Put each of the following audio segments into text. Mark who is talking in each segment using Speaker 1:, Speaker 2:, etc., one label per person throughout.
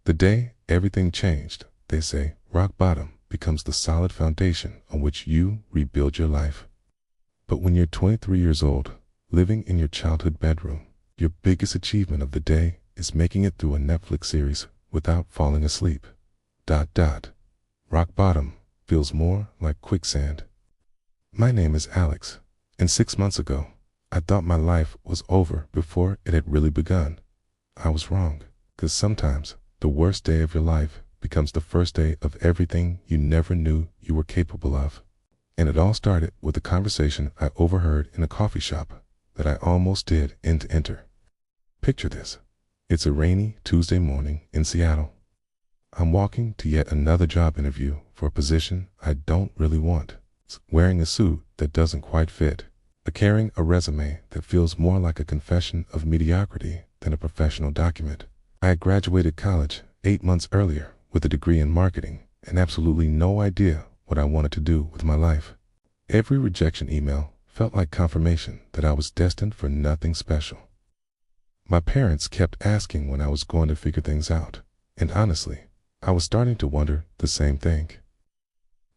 Speaker 1: The day everything changed, they say, rock bottom becomes the solid foundation on which you rebuild your life. But when you're 23 years old, living in your childhood bedroom, your biggest achievement of the day is making it through a Netflix series without falling asleep. Rock bottom feels more like quicksand. My name is Alex, and 6 months ago, I thought my life was over before it had really begun. I was wrong, because sometimes the worst day of your life becomes the first day of everything you never knew you were capable of. And it all started with a conversation I overheard in a coffee shop that I almost did enter. Picture this. It's a rainy Tuesday morning in Seattle. I'm walking to yet another job interview for a position I don't really want, wearing a suit that doesn't quite fit, carrying a resume that feels more like a confession of mediocrity than a professional document. I had graduated college 8 months earlier with a degree in marketing and absolutely no idea what I wanted to do with my life. Every rejection email felt like confirmation that I was destined for nothing special. My parents kept asking when I was going to figure things out, and honestly, I was starting to wonder the same thing.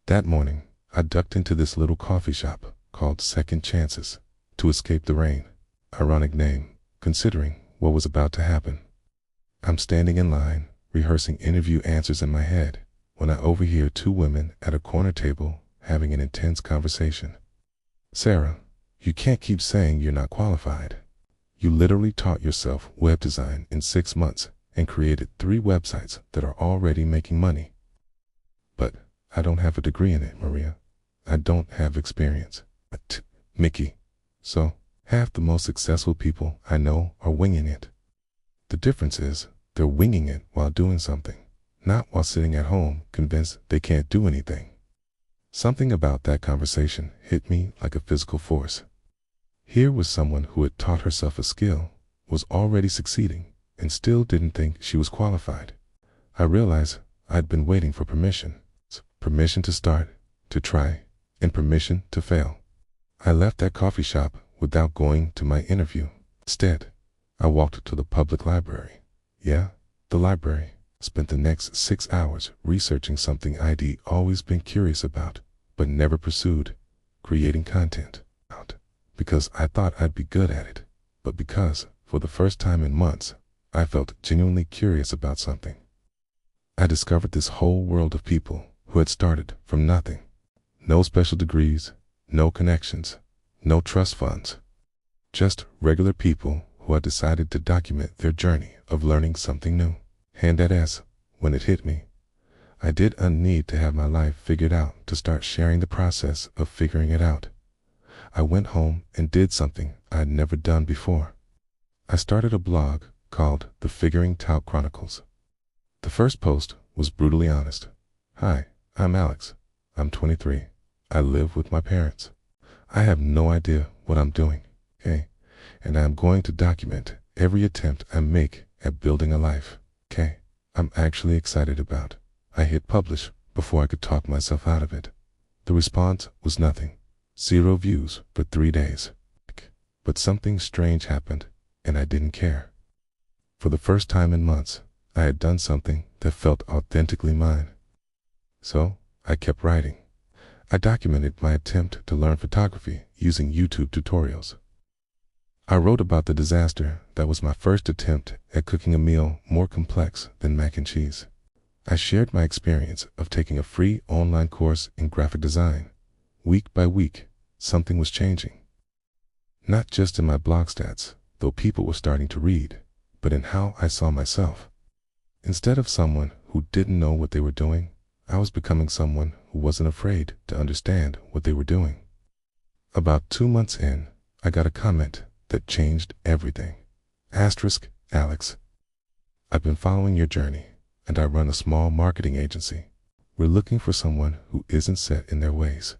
Speaker 1: That morning, I ducked into this little coffee shop called Second Chances to escape the rain. Ironic name, considering what was about to happen. I'm standing in line, rehearsing interview answers in my head, when I overhear 2 women at a corner table having an intense conversation. "Sarah, you can't keep saying you're not qualified. You literally taught yourself web design in 6 months and created 3 websites that are already making money." "But I don't have a degree in it, Maria. I don't have experience." Mickey. So, half the most successful people I know are winging it. The difference is, they're winging it while doing something, not while sitting at home convinced they can't do anything. Something about that conversation hit me like a physical force. Here was someone who had taught herself a skill, was already succeeding, and still didn't think she was qualified. I realized I'd been waiting for permission. Permission to start, to try, and permission to fail. I left that coffee shop without going to my interview. Instead, I walked to the public library. Yeah, the library. Spent the next 6 hours researching something I'd always been curious about, but never pursued, creating content. Not because I thought I'd be good at it, but because, for the first time in months, I felt genuinely curious about something. I discovered this whole world of people who had started from nothing. No special degrees, no connections, no trust funds. Just regular people who had decided to document their journey of learning something new. And that is, when it hit me, I didn't need to have my life figured out to start sharing the process of figuring it out. I went home and did something I'd never done before. I started a blog called The Figuring It Out Chronicles. The first post was brutally honest. "Hi, I'm Alex. I'm 23. I live with my parents. I have no idea what I'm doing, okay? And I'm going to document every attempt I make at building a life, okay? I'm actually excited about." I hit publish before I could talk myself out of it. The response was nothing. 0 views for 3 days. But something strange happened, and I didn't care. For the first time in months, I had done something that felt authentically mine. So I kept writing. I documented my attempt to learn photography using YouTube tutorials. I wrote about the disaster that was my first attempt at cooking a meal more complex than mac and cheese. I shared my experience of taking a free online course in graphic design. Week by week, something was changing. Not just in my blog stats, though people were starting to read, but in how I saw myself. Instead of someone who didn't know what they were doing, I was becoming someone who wasn't afraid to understand what they were doing. About 2 months in, I got a comment that changed everything. Alex, I've been following your journey, and I run a small marketing agency. We're looking for someone who isn't set in their ways,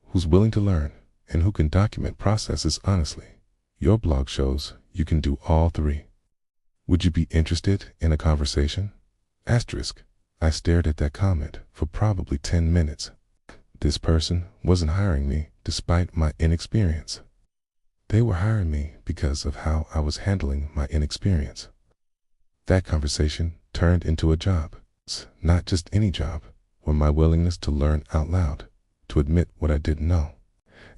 Speaker 1: who's willing to learn, and who can document processes honestly. Your blog shows you can do all 3. Would you be interested in a conversation? I stared at that comment for probably 10 minutes. This person wasn't hiring me despite my inexperience. They were hiring me because of how I was handling my inexperience. That conversation turned into a job. Not just any job, where my willingness to learn out loud, to admit what I didn't know,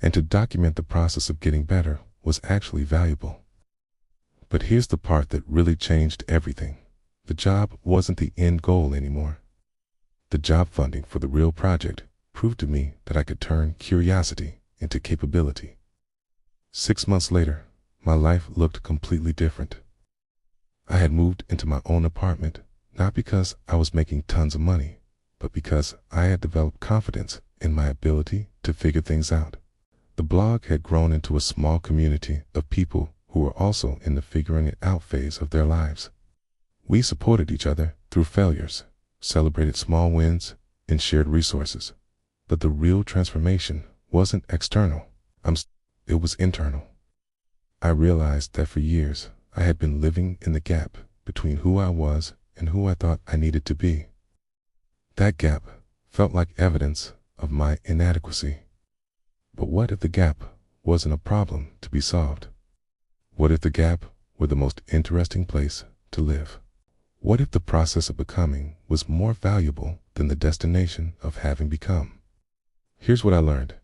Speaker 1: and to document the process of getting better was actually valuable. But here's the part that really changed everything. The job wasn't the end goal anymore. The job funding for the real project proved to me that I could turn curiosity into capability. 6 months later, my life looked completely different. I had moved into my own apartment, not because I was making tons of money, but because I had developed confidence in my ability to figure things out. The blog had grown into a small community of people who were also in the figuring it out phase of their lives. We supported each other through failures, celebrated small wins, and shared resources. But the real transformation wasn't external. It was internal. I realized that for years I had been living in the gap between who I was and who I thought I needed to be. That gap felt like evidence of my inadequacy. But what if the gap wasn't a problem to be solved? What if the gap were the most interesting place to live? What if the process of becoming was more valuable than the destination of having become? Here's what I learned.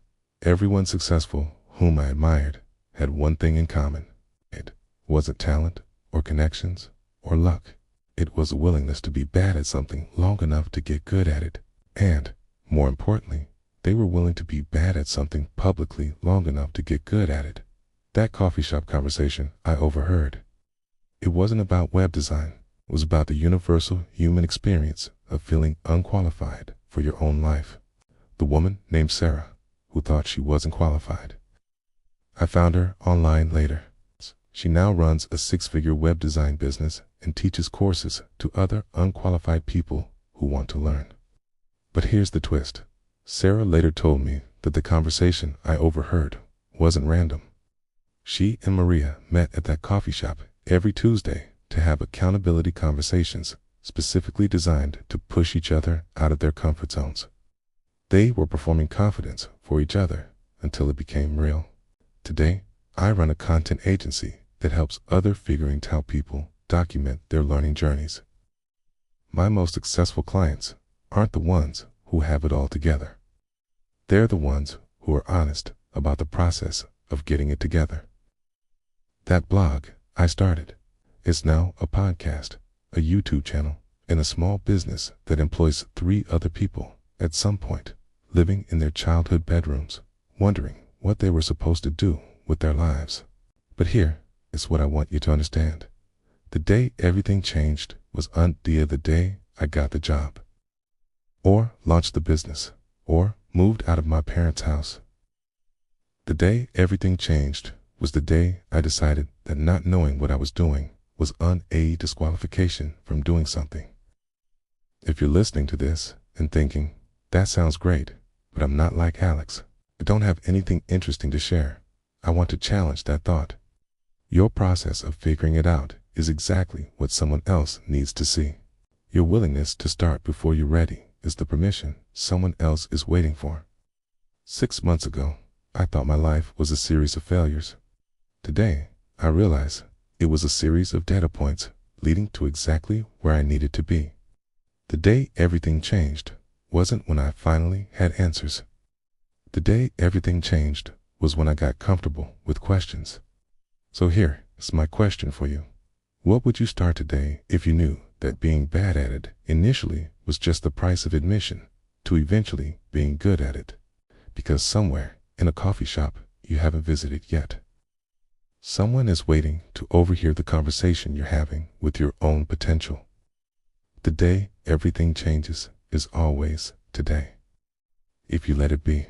Speaker 1: Everyone successful whom I admired had one thing in common. It wasn't talent or connections or luck. It was a willingness to be bad at something long enough to get good at it. And, more importantly, they were willing to be bad at something publicly long enough to get good at it. That coffee shop conversation I overheard. It wasn't about web design. It was about the universal human experience of feeling unqualified for your own life. The woman named Sarah, who thought she wasn't qualified. I found her online later. She now runs a 6-figure web design business and teaches courses to other unqualified people who want to learn. But here's the twist. Sarah later told me that the conversation I overheard wasn't random. She and Maria met at that coffee shop every Tuesday to have accountability conversations specifically designed to push each other out of their comfort zones. They were performing confidence for each other until it became real. Today, I run a content agency that helps other figuring out people document their learning journeys. My most successful clients aren't the ones who have it all together. They're the ones who are honest about the process of getting it together. That blog I started is now a podcast, a YouTube channel, and a small business that employs 3 other people at some point, living in their childhood bedrooms, wondering what they were supposed to do with their lives. But here is what I want you to understand. The day everything changed was the day I got the job, or launched the business, or moved out of my parents' house. The day everything changed was the day I decided that not knowing what I was doing was a disqualification from doing something. If you're listening to this and thinking, that sounds great, but I'm not like Alex, I don't have anything interesting to share, I want to challenge that thought. Your process of figuring it out is exactly what someone else needs to see. Your willingness to start before you're ready is the permission someone else is waiting for. 6 months ago, I thought my life was a series of failures. Today, I realize it was a series of data points leading to exactly where I needed to be. The day everything changed wasn't when I finally had answers. The day everything changed was when I got comfortable with questions. So here is my question for you. What would you start today if you knew that being bad at it initially was just the price of admission to eventually being good at it? Because somewhere in a coffee shop you haven't visited yet, someone is waiting to overhear the conversation you're having with your own potential. The day everything changes is always today, if you let it be.